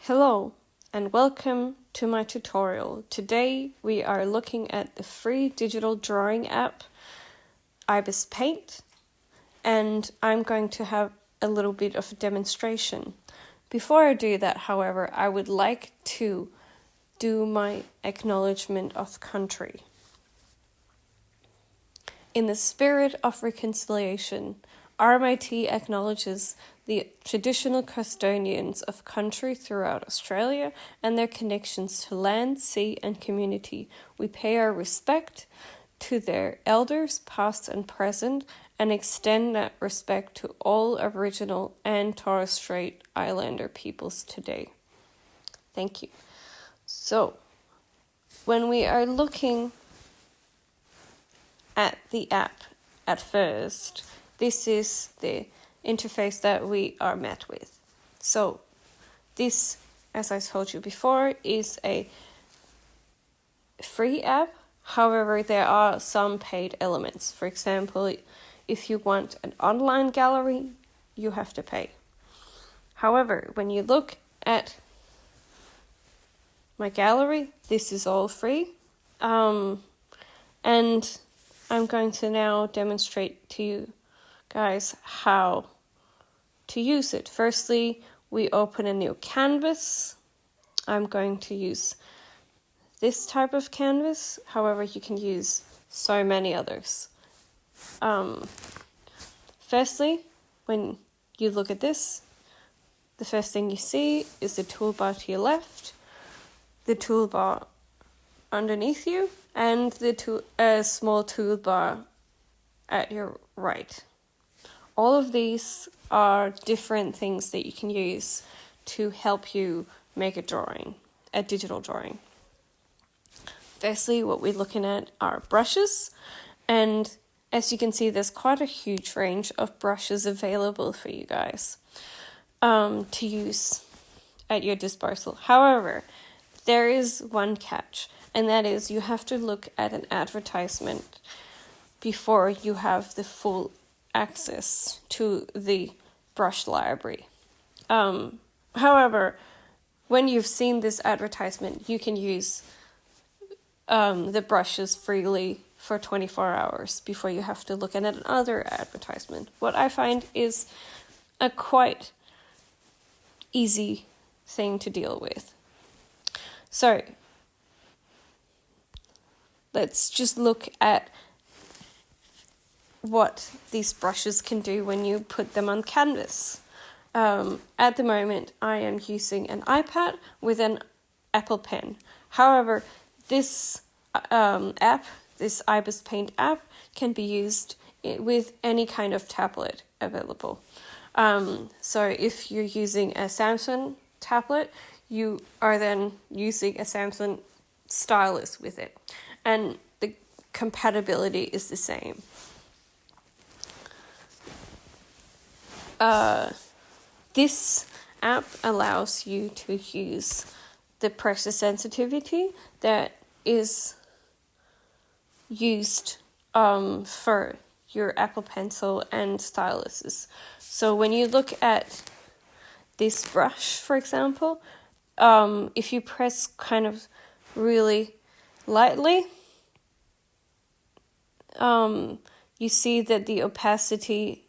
Hello and welcome to my tutorial. Today we are looking at the free digital drawing app IbisPaint, and I'm going to have a little bit of a demonstration. Before I do that, however, I would like to do my acknowledgement of country. In the spirit of reconciliation, RMIT acknowledges the traditional custodians of country throughout Australia and their connections to land, sea and community. We pay our respect to their elders, past and present, and extend that respect to all Aboriginal and Torres Strait Islander peoples today. Thank you. So, when we are looking at the app at first, this is the interface that we are met with. So this, as I told you before, is a free app. However, there are some paid elements. For example, if you want an online gallery, you have to pay. However, when you look at my gallery, this is all free. And I'm going to now demonstrate to you guys how to use it. Firstly, we open a new canvas. I'm going to use this type of canvas. However, you can use so many others. Firstly, when you look at this, the first thing you see is the toolbar to your left, the toolbar underneath you, and the small toolbar at your right. All of these are different things that you can use to help you make a digital drawing. Firstly, what we're looking at are brushes, and as you can see, there's quite a huge range of brushes available for you guys to use at your disposal. However, there is one catch, and that is you have to look at an advertisement before you have the full access to the brush library. However, when you've seen this advertisement, you can use the brushes freely for 24 hours before you have to look at another advertisement. What I find is a quite easy thing to deal with. So, let's just look at what these brushes can do when you put them on canvas. At the moment, I am using an iPad with an Apple Pen. However, this app, this IbisPaint app, can be used with any kind of tablet available. So if you're using a Samsung tablet, you are then using a Samsung stylus with it. And the compatibility is the same. This app allows you to use the pressure sensitivity that is used for your Apple Pencil and styluses. So when you look at this brush, for example, if you press kind of really lightly, you see that the opacity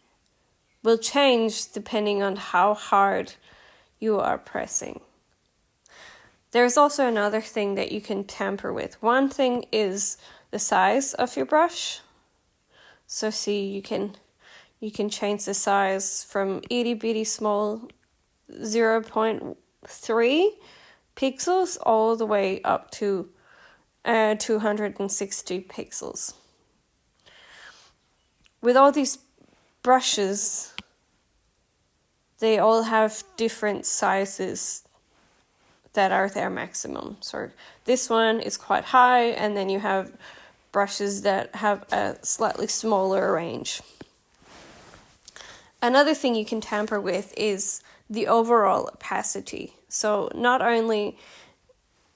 will change depending on how hard you are pressing. There's also another thing that you can tamper with. One thing is the size of your brush. So see, you can change the size from itty bitty small 0.3 pixels all the way up to 260 pixels. With all these brushes, they all have different sizes that are their maximum. So this one is quite high, and then you have brushes that have a slightly smaller range. Another thing you can tamper with is the overall opacity. So not only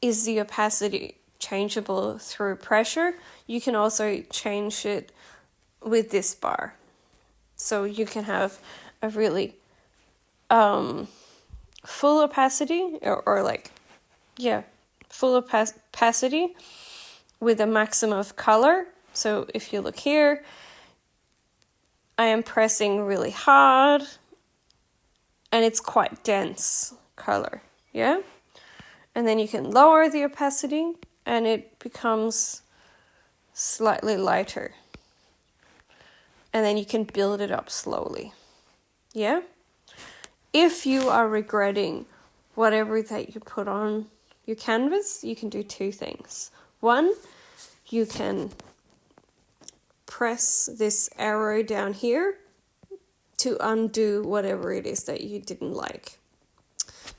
is the opacity changeable through pressure, you can also change it with this bar. So you can have a really full opacity or like, yeah, full opacity with a maximum of color. So if you look here, I am pressing really hard and it's quite dense color, yeah? And then you can lower the opacity and it becomes slightly lighter. And then you can build it up slowly, yeah? If you are regretting whatever that you put on your canvas, you can do two things. One, you can press this arrow down here to undo whatever it is that you didn't like.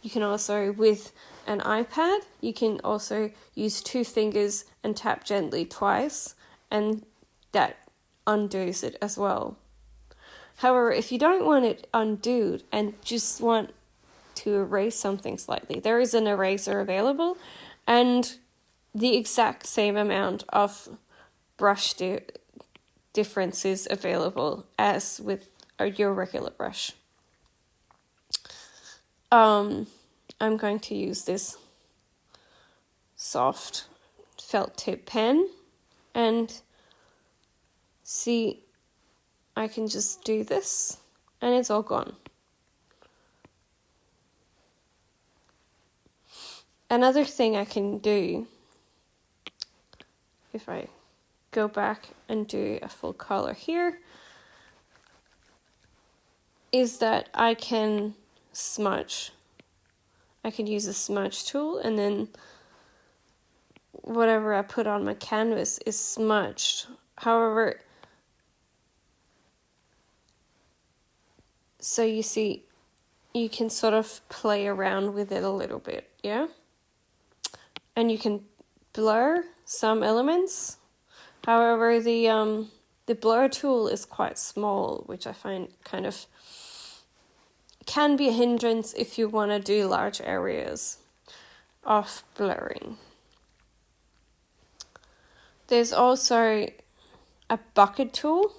You can also, with an iPad, you can also use 2 fingers and tap gently twice, and that undoes it as well. However, if you don't want it undone and just want to erase something slightly, there is an eraser available and the exact same amount of brush differences available as with your regular brush. I'm going to use this soft felt tip pen and see, I can just do this and it's all gone. Another thing I can do, if I go back and do a full color here, is that I can smudge. I can use a smudge tool and then whatever I put on my canvas is smudged. However, so you see, you can sort of play around with it a little bit, yeah? And you can blur some elements. However, the blur tool is quite small, which I find kind of can be a hindrance if you want to do large areas of blurring. There's also a bucket tool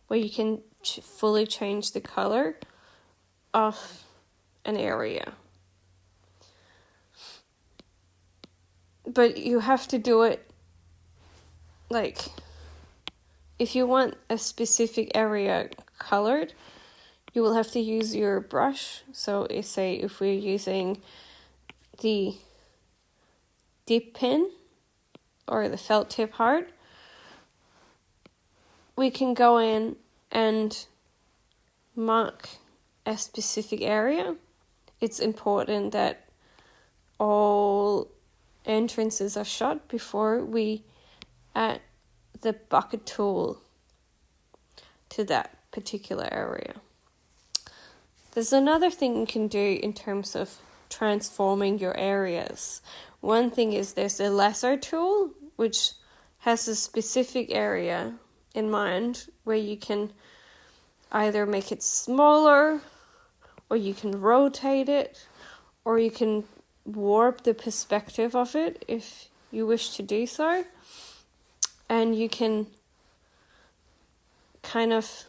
where you can fully change the color of an area. But you have to do it like, if you want a specific area colored, you will have to use your brush. So if we're using the dip pen or the felt tip heart, we can go in and mark a specific area. It's important that all entrances are shut before we add the bucket tool to that particular area. There's another thing you can do in terms of transforming your areas. One thing is there's a lasso tool, which has a specific area in mind where you can either make it smaller, or you can rotate it, or you can warp the perspective of it if you wish to do so. And you can kind of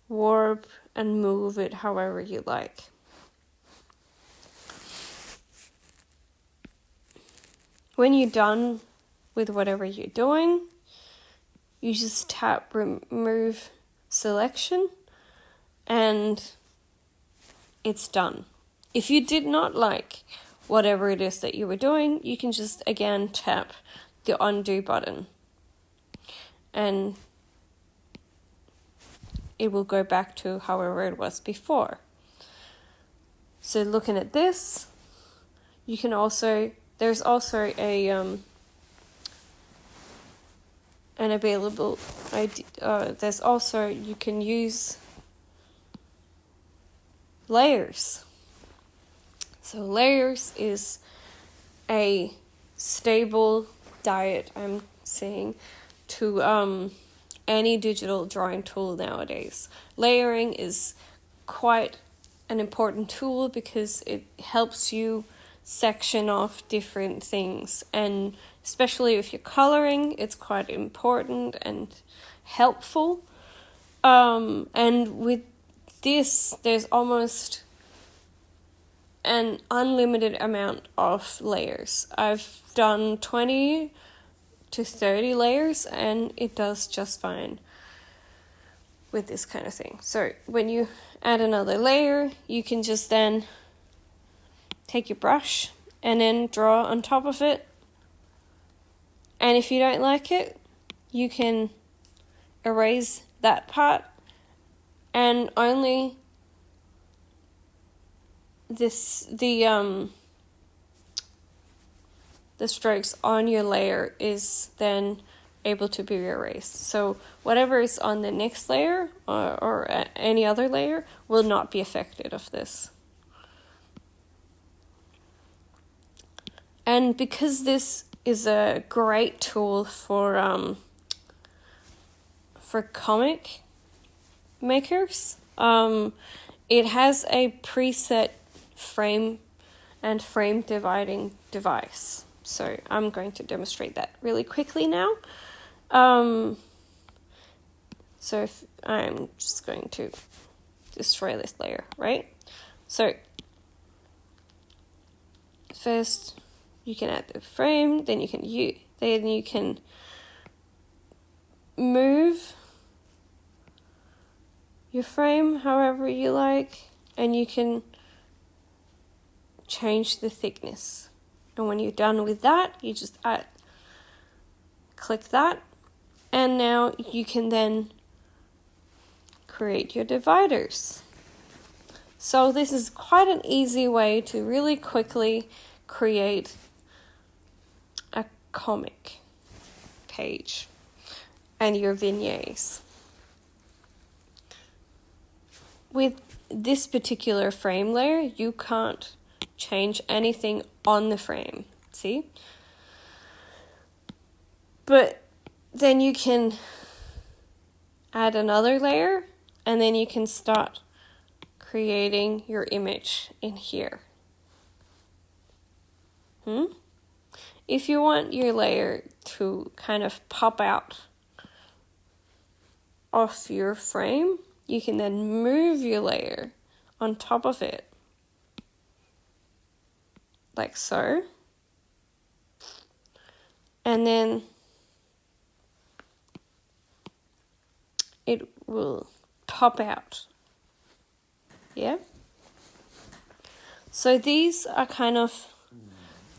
warp and move it however you like. When you're done with whatever you're doing, you just tap remove selection and it's done. If you did not like whatever it is that you were doing, you can just again tap the undo button and it will go back to however it was before. So looking at this, you can also, there's also a an available there's also, you can use layers. So layers is a stable diet, I'm saying, to any digital drawing tool nowadays. Layering is quite an important tool because it helps you section off different things, and especially if you're coloring, it's quite important and helpful. And with this, there's almost an unlimited amount of layers. I've done 20 to 30 layers and it does just fine with this kind of thing. So when you add another layer, you can just then take your brush and then draw on top of it. And if you don't like it, you can erase that part and only the strokes on your layer is then able to be erased. So whatever is on the next layer or any other layer will not be affected of this. And because this is a great tool for comic makers, it has a preset frame and frame dividing device. So I'm going to demonstrate that really quickly now. So if I'm just going to destroy this layer, right? So first you can add the frame, then you can move your frame however you like, and you can change the thickness. And when you're done with that, you just click that, and now you can then create your dividers. So this is quite an easy way to really quickly create a comic page and your vignettes. With this particular frame layer, you can't change anything on the frame, see? But then you can add another layer, and then you can start creating your image in here. If you want your layer to kind of pop out of your frame, you can then move your layer on top of it, like so. And then it will pop out. Yeah? So these are kind of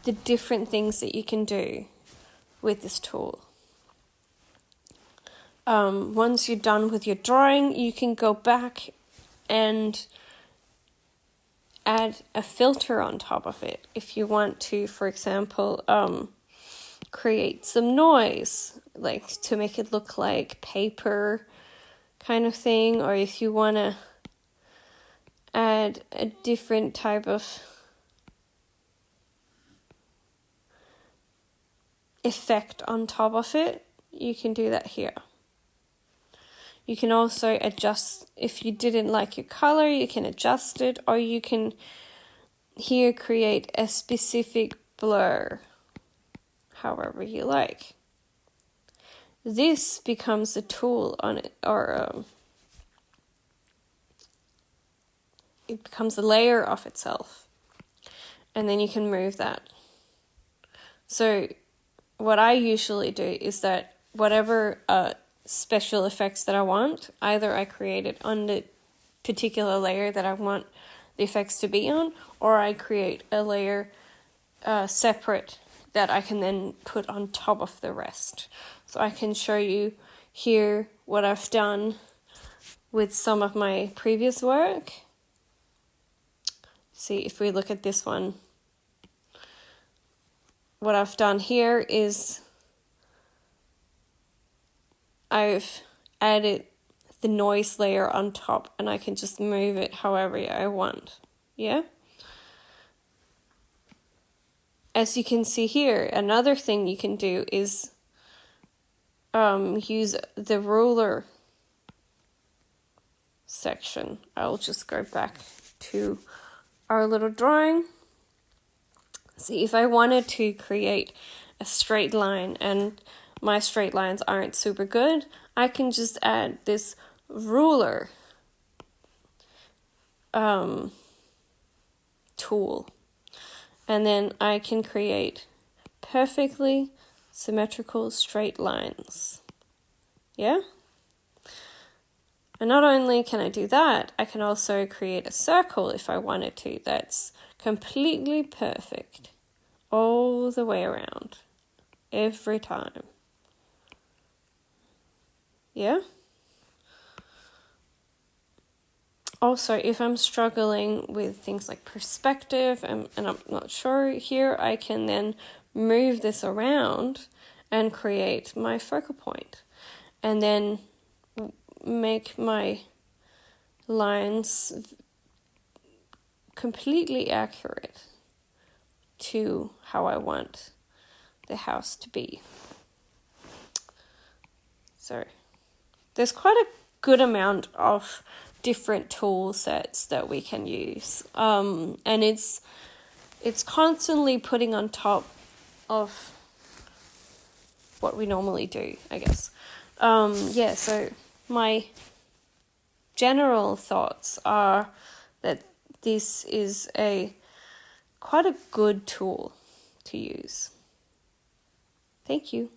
the different things that you can do with this tool. Once you're done with your drawing, you can go back and add a filter on top of it. If you want to, for example, create some noise, like to make it look like paper kind of thing, or if you want to add a different type of effect on top of it, you can do that here. You can also adjust, if you didn't like your color, you can adjust it, or you can here create a specific blur, however you like. This becomes a tool on it, or it becomes a layer of itself, and then you can move that. So what I usually do is that whatever special effects that I want, either I create it on the particular layer that I want the effects to be on, or I create a layer separate that I can then put on top of the rest. So I can show you here what I've done with some of my previous work. See, if we look at this one, what I've done here is I've added the noise layer on top, and I can just move it however I want. Yeah? As you can see here, another thing you can do is use the ruler section. I'll just go back to our little drawing. See, if I wanted to create a straight line and my straight lines aren't super good, I can just add this ruler tool. And then I can create perfectly symmetrical straight lines. Yeah? And not only can I do that, I can also create a circle if I wanted to. That's completely perfect all the way around, every time. Yeah? Also, if I'm struggling with things like perspective and I'm not sure here, I can then move this around and create my focal point. And then make my lines completely accurate to how I want the house to be. So there's quite a good amount of different tool sets that we can use. And it's constantly putting on top of what we normally do, I guess. So my general thoughts are that this is quite a good tool to use. Thank you.